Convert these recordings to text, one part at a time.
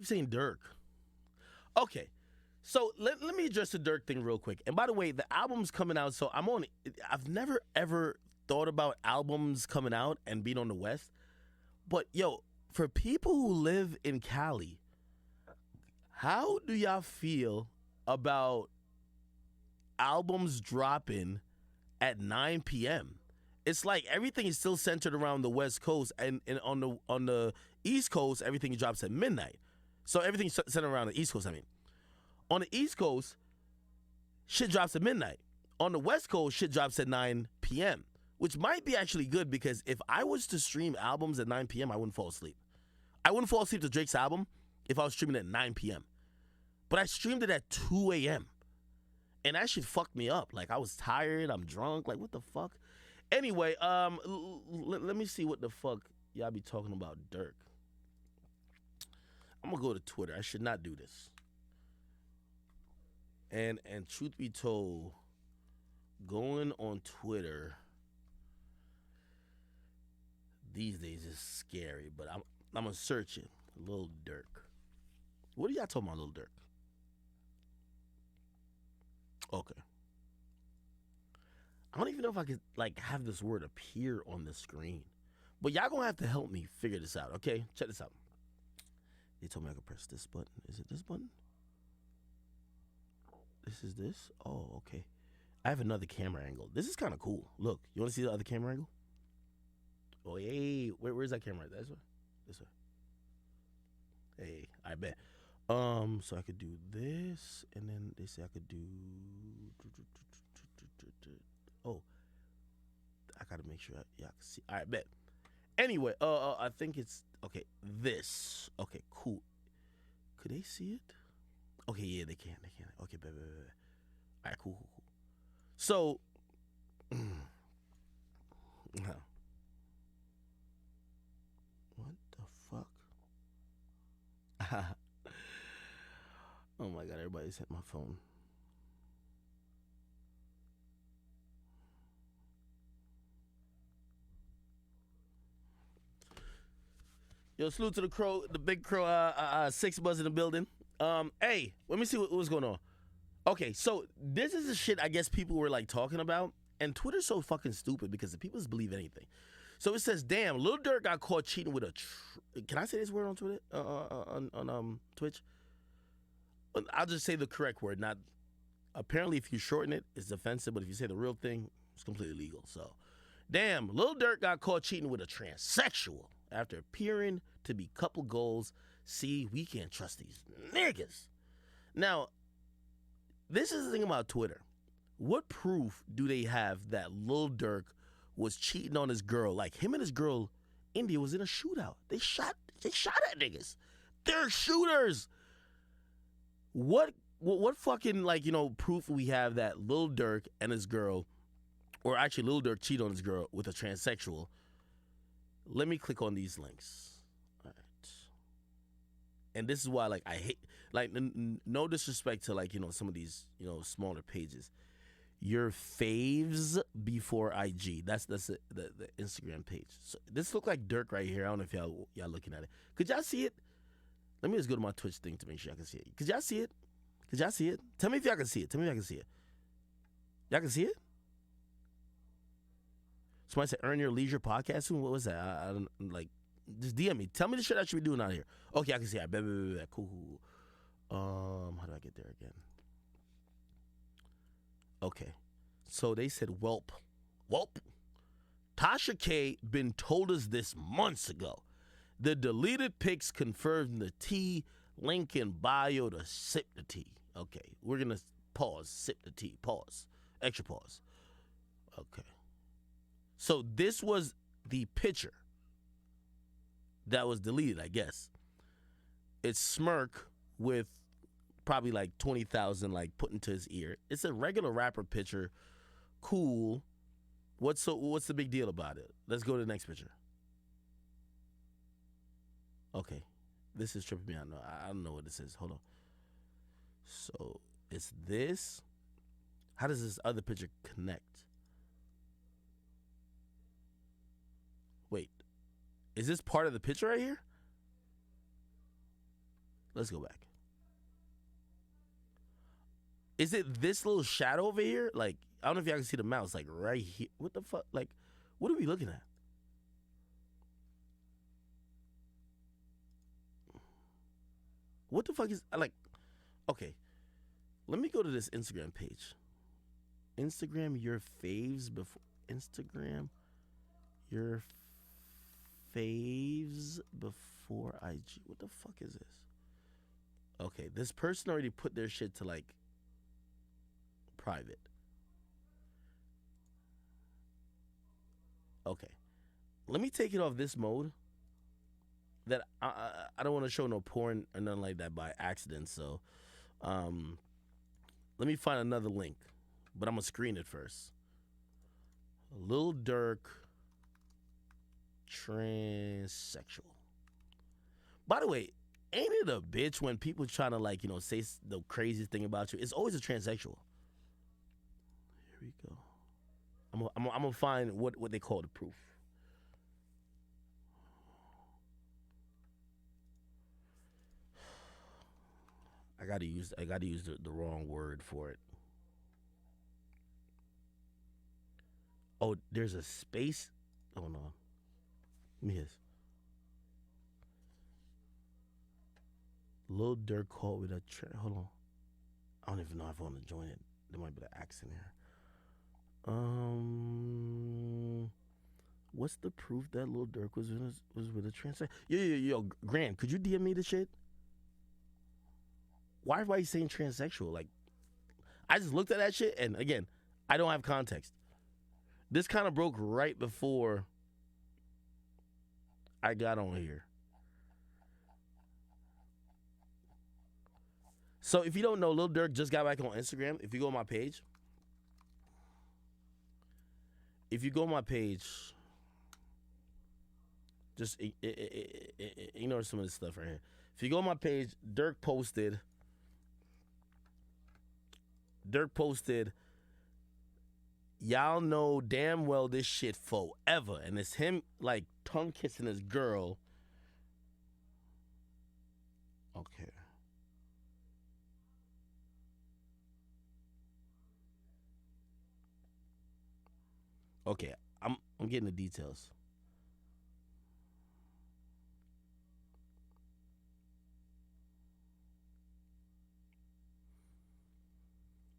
You're saying Dirk. Okay. So let me address the Dirk thing real quick. And by the way, the album's coming out. So I've never ever thought about albums coming out and being on the West. But yo, for people who live in Cali, how do y'all feel about albums dropping at 9 p.m.? It's like everything is still centered around the West Coast, and on the East Coast, everything drops at midnight. So everything's centered around the East Coast. I mean, on the East Coast, shit drops at midnight. On the West Coast, shit drops at 9 p.m., which might be actually good because if I was to stream albums at 9 p.m., I wouldn't fall asleep. I wouldn't fall asleep to Drake's album if I was streaming at 9 p.m. But I streamed it at 2 a.m. And that shit fucked me up. Like, I was tired, I'm drunk, like, what the fuck? Anyway, let me see what the fuck y'all be talking about Dirk. I'm gonna go to Twitter. I should not do this. And truth be told, going on Twitter these days is scary, but I'm gonna search it. Lil Durk. What are y'all talking about, Lil Durk? Okay. I don't even know if I could like have this word appear on the screen. But y'all gonna have to help me figure this out, okay? Check this out. They told me I could press this button. Is it this button? This is this? Oh, okay. I have another camera angle. This is kind of cool. Look, you want to see the other camera angle? Oh, hey, where's that camera? This way? This way. Hey, I bet. So I could do this, and then they say I could do. Oh, I gotta make sure y'all can see. All right, bet. Anyway, I think it's okay. This, okay, cool. Could they see it? Okay, yeah, they can. They can. Okay, bet. All right, cool. So, what the fuck? Oh my god, everybody's hit my phone. Yo, salute to the crow, the big crow, six buzz in the building. Hey, let me see what's going on. Okay, so this is the shit I guess people were like talking about, and Twitter's so fucking stupid because the people just believe anything. So it says, "Damn, Lil Durk got caught cheating with a." Can I say this word on Twitter? On Twitch? I'll just say the correct word. Not apparently, if you shorten it, it's offensive, but if you say the real thing, it's completely legal. So, damn, Lil Durk got caught cheating with a transsexual after appearing to be couple goals. See, we can't trust these niggas. Now, this is the thing about Twitter. What proof do they have that Lil Durk was cheating on his girl? Like him and his girl, India, was in a shootout. They shot at niggas. They're shooters. What fucking like, you know, proof we have that Lil Durk and his girl, or actually Lil Durk cheated on his girl with a transsexual? Let me click on these links. All right. And this is why, like, I hate, like, no disrespect to, like, you know, some of these, you know, smaller pages. Your faves before IG. That's the Instagram page. So this look like Durk right here. I don't know if y'all looking at it. Could y'all see it? Let me just go to my Twitch thing to make sure I can see it. Could y'all see it? Could y'all see it? Tell me if y'all can see it. Tell me if y'all can see it. Y'all can see it? Somebody said, "Earn Your Leisure podcast soon." What was that? I don't like. Just DM me. Tell me the shit I should be doing out here. Okay, I can see it. Cool. How do I get there again? Okay. So they said, "Welp. Tasha K been told us this months ago. The deleted pics confirmed the tea. Link in bio to sip the tea." Okay, we're gonna pause. Sip the tea. Pause. Extra pause. Okay. So this was the picture that was deleted, I guess. It's Smirk with probably like 20,000 like put into his ear. It's a regular rapper picture. Cool. What's the big deal about it? Let's go to the next picture. Okay. This is tripping me out. No, I don't know what this is. Hold on. So it's this. How does this other picture connect? Wait. Is this part of the picture right here? Let's go back. Is it this little shadow over here? Like, I don't know if y'all can see the mouse. Like, right here. What the fuck? Like, what are we looking at? What the fuck is, like, okay. Let me go to this Instagram page. Instagram your faves before. Instagram your faves before IG. What the fuck is this? Okay, this person already put their shit to like private. Okay, let me take it off this mode. That I don't want to show no porn or nothing like that by accident. So, let me find another link, but I'm gonna screen it first. Lil Durk, transsexual. By the way, ain't it a bitch when people trying to like say the craziest thing about you? It's always a transsexual. Here we go. I'm gonna find what they call the proof. I gotta use the wrong word for it. Oh, there's a space. Oh no. Let me guess. Lil Durk called with a hold on. I don't even know if I want to join it. There might be an accent here. What's the proof that Lil Durk was with a trans? Yo, Grant, could you DM me the shit? Why are everybody saying transsexual? Like, I just looked at that shit, and again, I don't have context. This kind of broke right before I got on here. So if you don't know, Lil Durk just got back on Instagram. If you go on my page, just ignore some of this stuff right here. If you go on my page, Durk posted, y'all know damn well this shit forever. And it's him like tongue kissing his girl. Okay. Okay, I'm getting the details.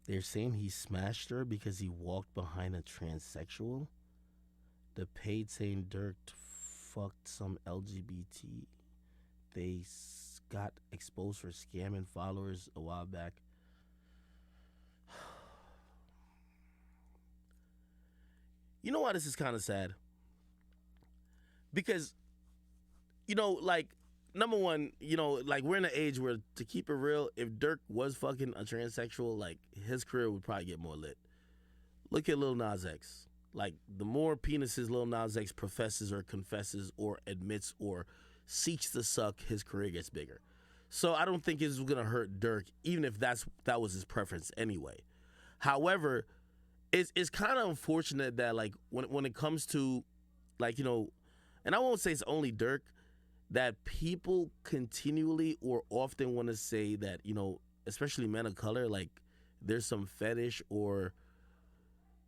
They're saying he smashed her because he walked behind a transsexual. The page saying Durk fucked some LGBT. They got exposed for scamming followers a while back. You know why this is kind of sad? Because, like, number one, like, we're in an age where, to keep it real, if Durk was fucking a transsexual, like, his career would probably get more lit. Look at Lil Nas X. Like, the more penises Lil Nas X professes or confesses or admits or seeks to suck, his career gets bigger. So I don't think it's gonna hurt Durk, even if that was his preference anyway. However, it's kind of unfortunate that, like, when it comes to, like, and I won't say it's only Durk, that people continually or often want to say that, especially men of color, like, there's some fetish or,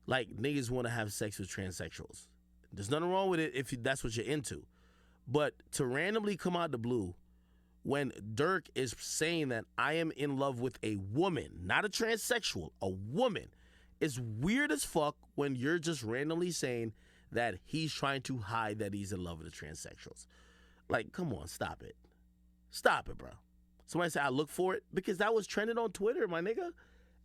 like, niggas want to have sex with transsexuals. There's nothing wrong with it if that's what you're into. But to randomly come out the blue when Durk is saying that I am in love with a woman, not a transsexual, a woman, it's weird as fuck when you're just randomly saying that he's trying to hide that he's in love with the transsexuals. Like, come on, stop it. Stop it, bro. Somebody say I look for it because that was trending on Twitter, my nigga.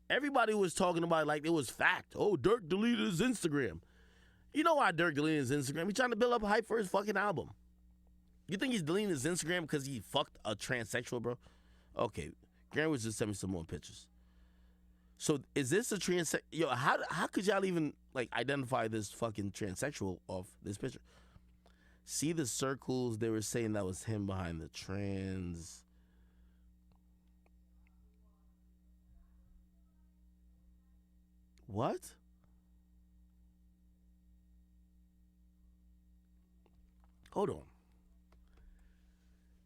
Everybody was talking about it like it was fact. Oh, Durk deleted his Instagram. You know why Durk deleted his Instagram? He's trying to build up hype for his fucking album. You think he's deleting his Instagram because he fucked a transsexual, bro? Okay, Grant was just sending me some more pictures. So is this a transsexual? Yo, how could y'all even like identify this fucking transsexual off this picture? See the circles? They were saying that was him behind the trans. What? Hold on.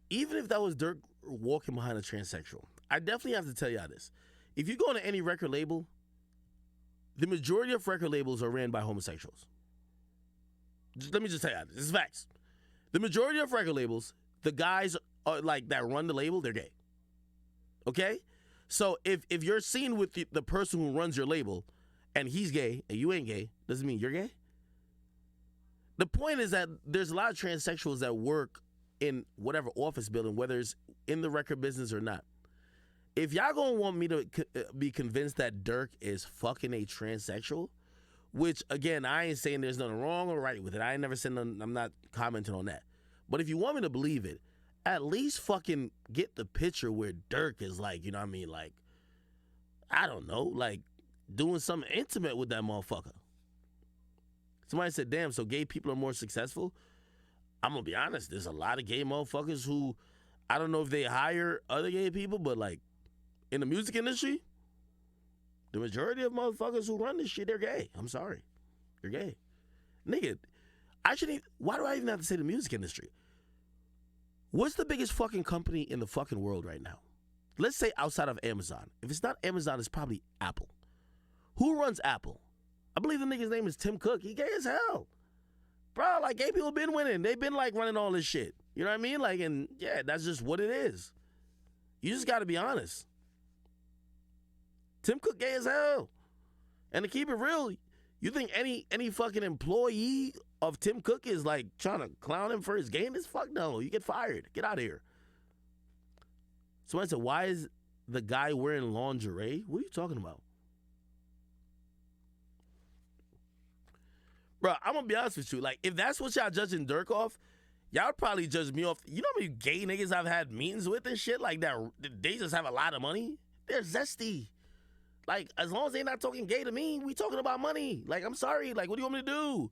Even if that was Durk walking behind a transsexual, I definitely have to tell y'all this. If you go into any record label, the majority of record labels are ran by homosexuals. Let me just tell you this. This is facts. The majority of record labels, the guys are like that run the label, they're gay. Okay? So if you're seen with the person who runs your label and he's gay and you ain't gay, doesn't mean you're gay. The point is that there's a lot of transsexuals that work in whatever office building, whether it's in the record business or not. If y'all gonna want me to be convinced that Durk is fucking a transsexual, which, again, I ain't saying there's nothing wrong or right with it. I ain't never said nothing. I'm not commenting on that. But if you want me to believe it, at least fucking get the picture where Durk is like, you know what I mean? Like, I don't know, like doing something intimate with that motherfucker. Somebody said, damn, so gay people are more successful? I'm going to be honest. There's a lot of gay motherfuckers who, I don't know if they hire other gay people, but like in the music industry, the majority of motherfuckers who run this shit, they're gay. I'm sorry. They're gay. Nigga, why do I even have to say the music industry? What's the biggest fucking company in the fucking world right now? Let's say outside of Amazon. If it's not Amazon, it's probably Apple. Who runs Apple? I believe the nigga's name is Tim Cook. He gay as hell. Bro, like, gay people been winning. They've been, like, running all this shit. You know what I mean? Like, and, yeah, that's just what it is. You just got to be honest. Tim Cook gay as hell. And to keep it real, you think any fucking employee of Tim Cook is, like, trying to clown him for his gayness? Fuck no. You get fired. Get out of here. Somebody said, why is the guy wearing lingerie? What are you talking about? Bro, I'm going to be honest with you. Like, if that's what y'all judging Durk off, y'all would probably judge me off. You know how many gay niggas I've had meetings with and shit like that? They just have a lot of money. They're zesty. Like, as long as they not talking gay to me, we talking about money. Like, I'm sorry. Like, what do you want me to do?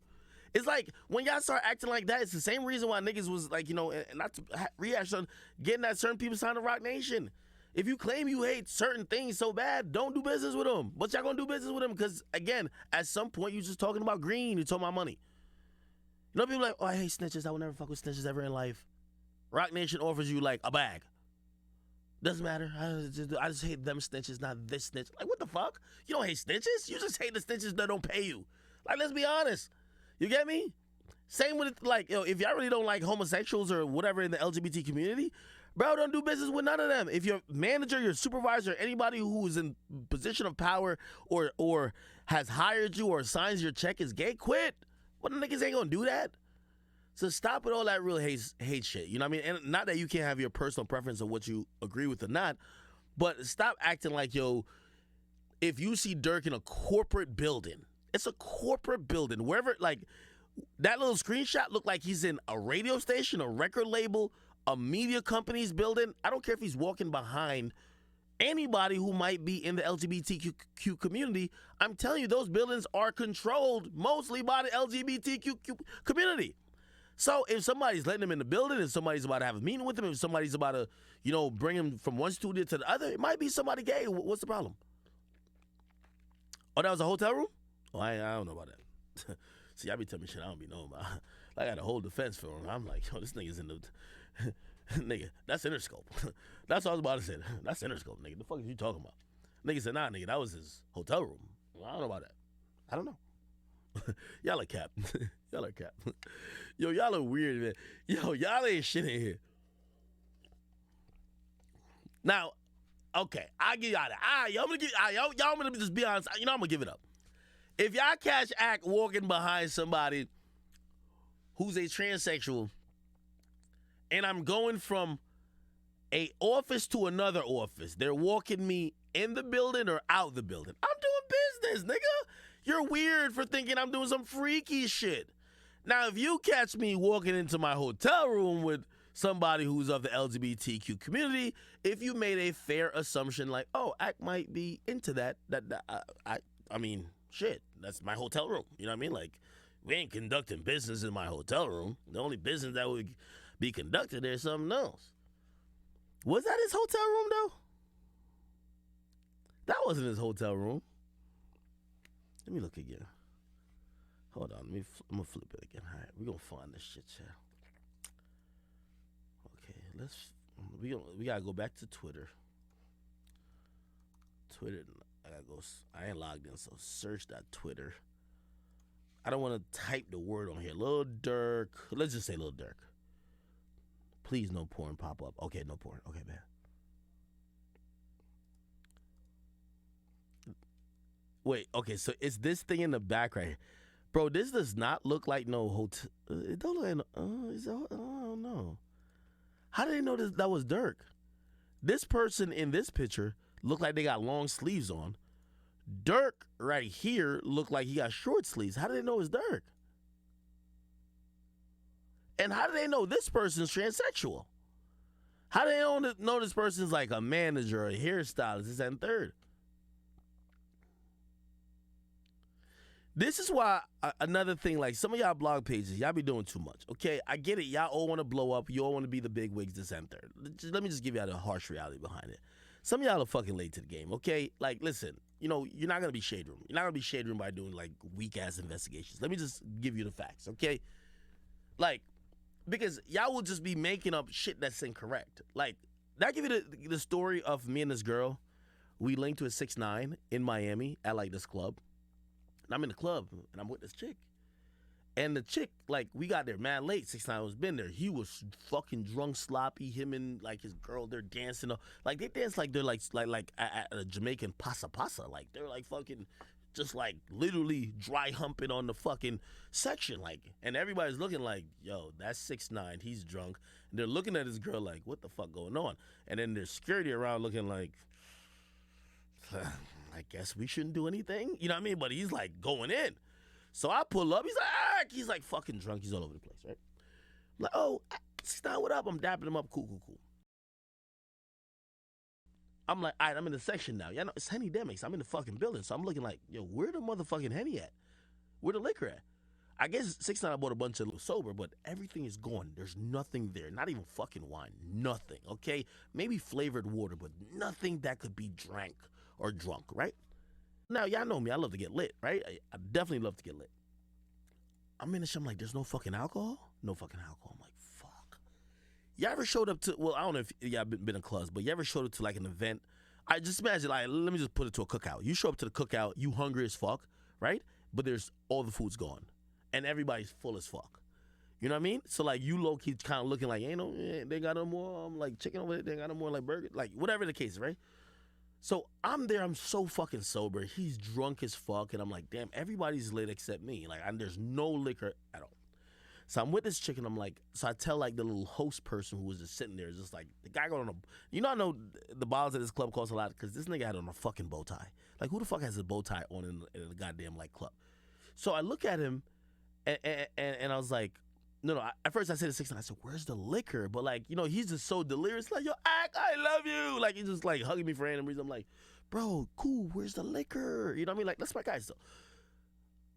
It's like, when y'all start acting like that, it's the same reason why niggas was like, you know, and not to react on getting that certain people signed to Rock Nation. If you claim you hate certain things so bad, don't do business with them. But y'all gonna do business with them because, again, at some point, you just talking about green. You talking about money. You know, people like, oh, I hate snitches. I will never fuck with snitches ever in life. Rock Nation offers you, like, a bag. Doesn't matter. I just hate them snitches, not this snitch. Like, what the fuck? You don't hate snitches? You just hate the snitches that don't pay you. Like, let's be honest. You get me? Same with, like, yo, if y'all really don't like homosexuals or whatever in the LGBT community, bro, don't do business with none of them. If your manager, your supervisor, anybody who is in position of power or has hired you or signs your check is gay, quit. What, the niggas ain't gonna do that? So stop with all that real hate shit. You know what I mean? And not that you can't have your personal preference of what you agree with or not, but stop acting like, yo, if you see Durk in a corporate building, it's a corporate building, wherever, like, that little screenshot looked like he's in a radio station, a record label, a media company's building. I don't care if he's walking behind anybody who might be in the LGBTQ community. I'm telling you, those buildings are controlled mostly by the LGBTQ community. So if somebody's letting him in the building, if somebody's about to have a meeting with him, if somebody's about to, you know, bring him from one studio to the other, it might be somebody gay. What's the problem? Oh, that was a hotel room? Oh, I don't know about that. See, I be telling me shit I don't be knowing about. I got a whole defense for him. I'm like, yo, this nigga's in the... nigga, that's Interscope. That's what I was about to say. That's Interscope, nigga. The fuck is you talking about? Nigga said, nah, nigga, that was his hotel room. Well, I don't know about that. I don't know. Y'all are cap. Y'all are cap. Yo, y'all are weird, man. Yo, y'all ain't shit in here. Now, okay, I'll give y'all that. Y'all gonna just be honest. You know, I'm gonna give it up. If y'all catch Act walking behind somebody who's a transsexual, and I'm going from a office to another office, they're walking me in the building or out the building, I'm doing business, nigga. You're weird for thinking I'm doing some freaky shit. Now, if you catch me walking into my hotel room with somebody who's of the LGBTQ community, if you made a fair assumption like, oh, Act might be into that, I mean, shit, that's my hotel room. You know what I mean? Like, we ain't conducting business in my hotel room. The only business that would be conducted there is something else. Was that his hotel room, though? That wasn't his hotel room. Let me look again. Hold on, I'm gonna flip it again. All right, we're gonna find this shit, child. Okay, let's We gotta go back to Twitter. Twitter. I gotta go. I ain't logged in, so search that Twitter. I don't want to type the word on here. Lil Durk. Let's just say Lil Durk. Please, no porn pop up. Okay, no porn. Okay, man. Wait. Okay, so it's this thing in the back right here, bro. This does not look like no hotel. It don't look like. I don't know. How did they know that was Durk? This person in this picture looked like they got long sleeves on. Durk right here looked like he got short sleeves. How do they know it's Durk? And how do they know this person's transsexual? How do they know this person's like a manager, a hairstylist, this and third? This is why another thing, like some of y'all blog pages, y'all be doing too much. Okay, I get it. Y'all all want to blow up. You all want to be the big wigs, this and third. Let me just give y'all the harsh reality behind it. Some of y'all are fucking late to the game. Okay, like listen, you're not gonna be shade room. You're not gonna be shade room by doing like weak ass investigations. Let me just give you the facts. Okay, like because y'all will just be making up shit that's incorrect. Like that give you the story of me and this girl. We linked to a 6ix9ine in Miami at like this club. I'm in the club and I'm with this chick. And the chick, like, we got there mad late. 6ix9ine was been there. He was fucking drunk, sloppy. Him and like his girl, they're dancing. Like they dance like they're like at a Jamaican pasa pasa. Like they're like fucking just like literally dry humping on the fucking section. Like, and everybody's looking like, yo, that's 6ix9ine. He's drunk. And they're looking at his girl like, what the fuck going on? And then there's security around looking like, I guess we shouldn't do anything. You know what I mean? But he's like going in. So I pull up. He's like fucking drunk. He's all over the place, right? I'm like, oh, 6ix9ine, what up? I'm dapping him up. Cool. I'm like, all right, I'm in the section now. Yeah, no, it's Akademiks. I'm in the fucking building. So I'm looking like, yo, where the motherfucking Henny at? Where the liquor at? I guess 6ix9ine bought a bunch of sober, but everything is gone. There's nothing there. Not even fucking wine. Nothing, okay? Maybe flavored water, but nothing that could be drank or drunk, right? Now, y'all know me. I love to get lit, right? I definitely love to get lit. I'm in the shit. I'm like, there's no fucking alcohol? No fucking alcohol. I'm like, fuck. You ever showed up to, well, I don't know if y'all been in clubs, but you ever showed up to like an event? I just imagine, like, let me just put it to a cookout. You show up to the cookout, you hungry as fuck, right? But there's all the food's gone. And everybody's full as fuck. You know what I mean? So, like, you low-key kind of looking like, they got no more, like, chicken over there. They got no more, like, burger. Like, whatever the case is, right? So I'm there. I'm so fucking sober. He's drunk as fuck. And I'm like, damn, everybody's lit except me. Like, there's no liquor at all. So I'm with this chick and I'm like, so I tell like the little host person who was just sitting there, just like, the guy got on I know the bottles at this club cost a lot because this nigga had on a fucking bow tie. Like, who the fuck has a bow tie on in a goddamn like club? So I look at him and I was like, no. At first I said to 6ix9ine, I said, where's the liquor? But like, he's just so delirious. Like, yo, I love you. Like, he's just like hugging me for random reason. I'm like, bro, cool. Where's the liquor? You know what I mean? Like, that's my guy still.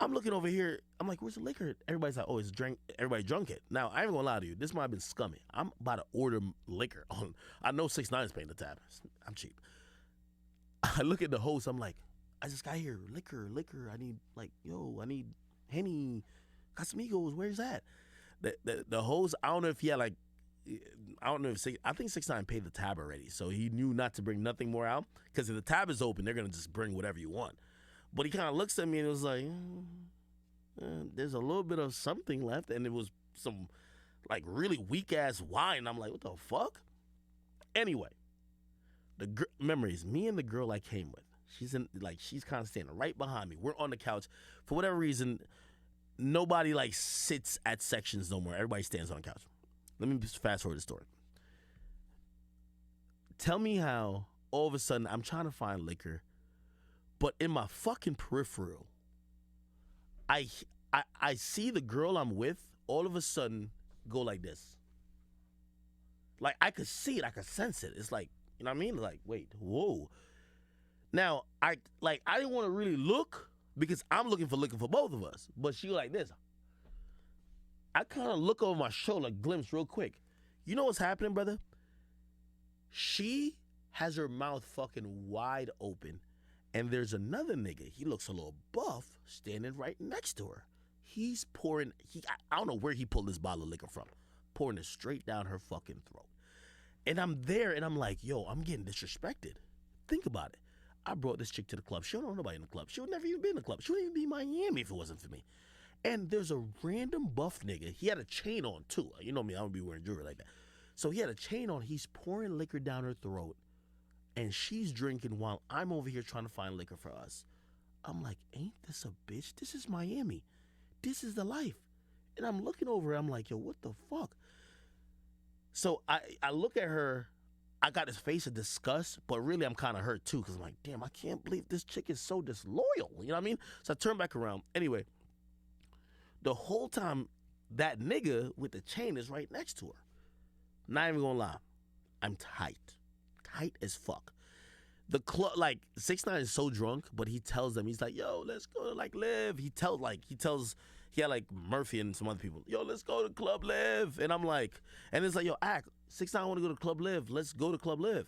I'm looking over here. I'm like, where's the liquor? Everybody's like, oh, it's drink. Everybody drunk it. Now, I ain't gonna lie to you. This might have been scummy. I'm about to order liquor. I know 6ix9ine's paying the tab. I'm cheap. I look at the host. I'm like, I just got here. Liquor. I need, like, I need Henny, Casamigos. Where's that? The host, I don't know if he had like, I think 6ix9ine paid the tab already, so he knew not to bring nothing more out, because if the tab is open, they're gonna just bring whatever you want. But he kind of looks at me and was like, there's a little bit of something left, and it was some like really weak ass wine. I'm like, what the fuck? Anyway, the memories, me and the girl I came with, she's kind of standing right behind me. We're on the couch. For whatever reason, nobody like sits at sections no more. Everybody stands on the couch. Let me just fast forward the story. Tell me how all of a sudden I'm trying to find liquor, but in my fucking peripheral, I see the girl I'm with all of a sudden go like this. Like, I could see it, I could sense it. It's like, you know what I mean? Like, wait, whoa. Now, I didn't want to really look, because I'm looking for both of us. But she like this. I kind of look over my shoulder, glimpse real quick. You know what's happening, brother? She has her mouth fucking wide open, and there's another nigga. He looks a little buff, standing right next to her. He's pouring. I don't know where he pulled this bottle of liquor from. Pouring it straight down her fucking throat. And I'm there and I'm like, yo, I'm getting disrespected. Think about it. I brought this chick to the club. She don't know nobody in the club. She would never even be in the club. She wouldn't even be in Miami if it wasn't for me. And there's a random buff nigga. He had a chain on too. You know me, I don't be wearing jewelry like that. So he had a chain on. He's pouring liquor down her throat. And she's drinking while I'm over here trying to find liquor for us. I'm like, ain't this a bitch? This is Miami. This is the life. And I'm looking over her. I'm like, yo, what the fuck? So I look at her. I got this face of disgust, but really I'm kind of hurt too because I'm like, damn, I can't believe this chick is so disloyal. You know what I mean? So I turn back around. Anyway, the whole time that nigga with the chain is right next to her. Not even gonna lie. I'm tight as fuck. The club, like 6ix9ine is so drunk, but he tells them, he's like, yo, let's go to like Live. He had like Murphy and some other people, yo, let's go to Club Live. And I'm like, and it's like, yo, 6ix9ine want to go to Club Live. Let's go to Club Live.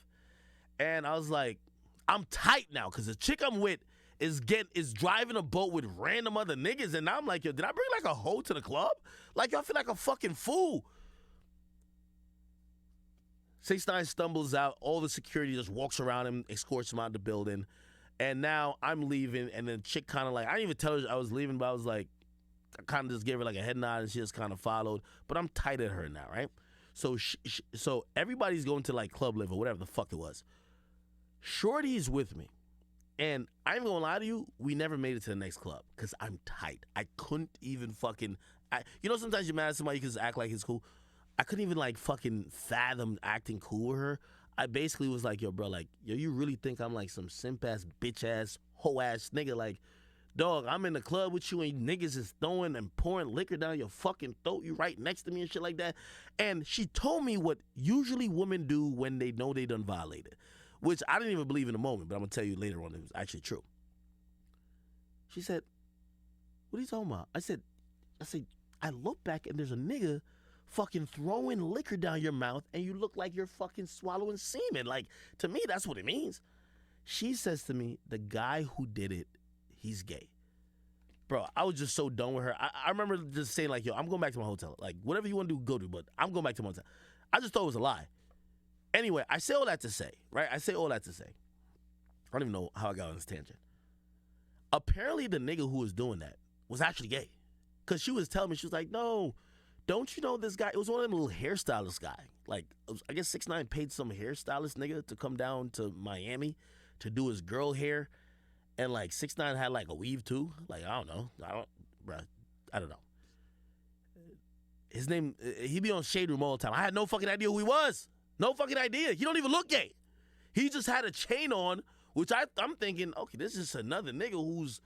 And I was like, I'm tight now because the chick I'm with is driving a boat with random other niggas. And now I'm like, yo, did I bring like a hoe to the club? Like, yo, I feel like a fucking fool. 6ix9ine stumbles out. All the security just walks around him, escorts him out of the building. And now I'm leaving, and then chick kind of like, I didn't even tell her I was leaving, but I was like, I kind of just gave her like a head nod, and she just kind of followed. But I'm tight at her now, right? So so everybody's going to like Club Live or whatever the fuck it was. Shorty's with me. And I ain't gonna lie to you, we never made it to the next club because I'm tight. I couldn't even fucking, sometimes you're mad at somebody, you can just act like it's cool. I couldn't even like fucking fathom acting cool with her. I basically was like, yo, bro, like, yo, you really think I'm like some simp ass, bitch ass, hoe ass nigga? Like, dog, I'm in the club with you and niggas is throwing and pouring liquor down your fucking throat. You right next to me and shit like that. And she told me what usually women do when they know they done violated, which I didn't even believe in the moment, but I'm gonna tell you later on it was actually true. She said, what are you talking about? I said, I look back and there's a nigga fucking throwing liquor down your mouth and you look like you're fucking swallowing semen. Like, to me, that's what it means. She says to me, the guy who did it, he's gay. Bro, I was just so done with her. I remember just saying like, yo, I'm going back to my hotel. Like, whatever you want to do, go do, but I'm going back to my hotel. I just thought it was a lie. Anyway, I say all that to say, right? I don't even know how I got on this tangent. Apparently the nigga who was doing that was actually gay. Because she was telling me, she was like, no, don't you know this guy? It was one of them little hairstylist guy. Like, I guess 6ix9ine paid some hairstylist nigga to come down to Miami to do his girl hair. And like 6ix9ine had like a weave too. Like, I don't know. I don't know. His name, he be on Shade Room all the time. I had no fucking idea who he was. No fucking idea. He don't even look gay. He just had a chain on, which I'm thinking, okay, this is another nigga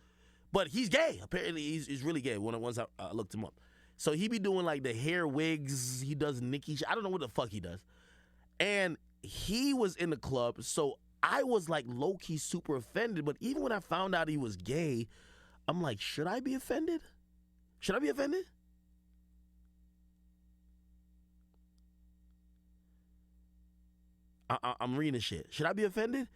but he's gay. Apparently he's really gay. Once I looked him up. So he be doing like the hair wigs. He does Nicki. I don't know what the fuck he does. And he was in the club. So I was like low-key super offended. But even when I found out he was gay, I'm like, should I be offended? Should I be offended? I'm reading this shit. Should I be offended?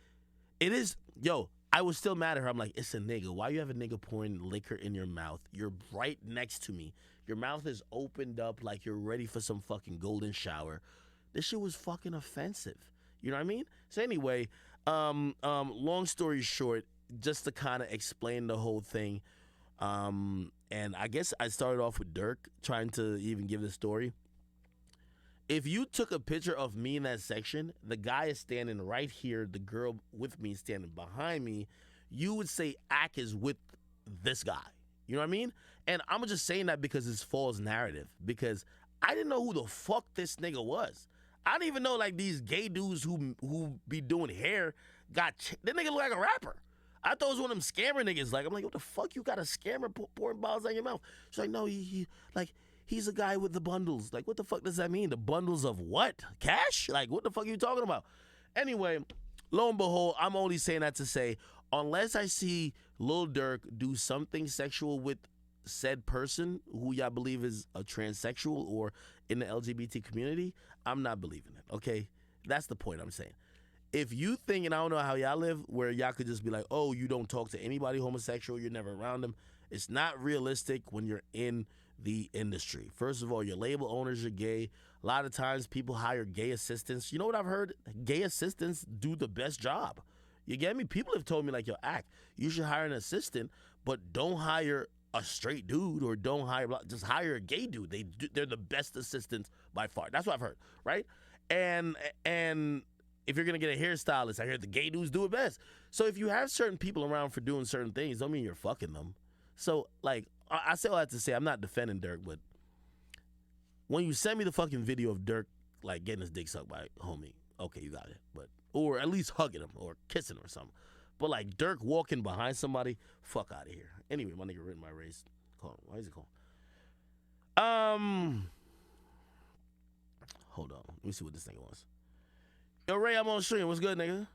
It is, yo, I was still mad at her. I'm like, it's a nigga. Why you have a nigga pouring liquor in your mouth? You're right next to me. Your mouth is opened up like you're ready for some fucking golden shower. This shit was fucking offensive. You know what I mean? So anyway, long story short, just to kind of explain the whole thing, and I guess I started off with Durk, trying to even give the story. If you took a picture of me in that section, the guy is standing right here, the girl with me is standing behind me, you would say Ak is with this guy. You know what I mean? And I'm just saying that because it's false narrative. Because I didn't know who the fuck this nigga was. I didn't even know like these gay dudes who be doing hair that nigga look like a rapper. I thought it was one of them scammer niggas. Like, I'm like, what the fuck? You got a scammer pouring bottles down your mouth? She's like, no, he's a guy with the bundles. Like, what the fuck does that mean? The bundles of what? Cash? Like, what the fuck are you talking about? Anyway, lo and behold, I'm only saying that to say, unless I see Lil Durk do something sexual with said person who y'all believe is a transsexual or in the LGBT community, I'm not believing it, okay? That's the point I'm saying. If you think, and I don't know how y'all live, where y'all could just be like, oh, you don't talk to anybody homosexual, you're never around them. It's not realistic when you're in the industry. First of all, your label owners are gay. A lot of times people hire gay assistants. You know what I've heard? Gay assistants do the best job. You get me? People have told me, like, yo, Act, you should hire an assistant, but don't hire a straight dude or don't hire, just hire a gay dude. They're the best assistants by far. That's what I've heard, right? And if you're gonna get a hairstylist, I heard the gay dudes do it best. So if you have certain people around for doing certain things, don't mean you're fucking them. So, like, I say all that to say, I'm not defending Durk, but when you send me the fucking video of Durk, like, getting his dick sucked by a homie, okay, you got it. But, or at least hugging him or kissing him or something. But, like, Durk walking behind somebody, fuck out of here. Anyway, my nigga written my race. Call him. Why is he calling? Hold on. Let me see what this thing was. Yo, Ray, I'm on stream. What's good, nigga?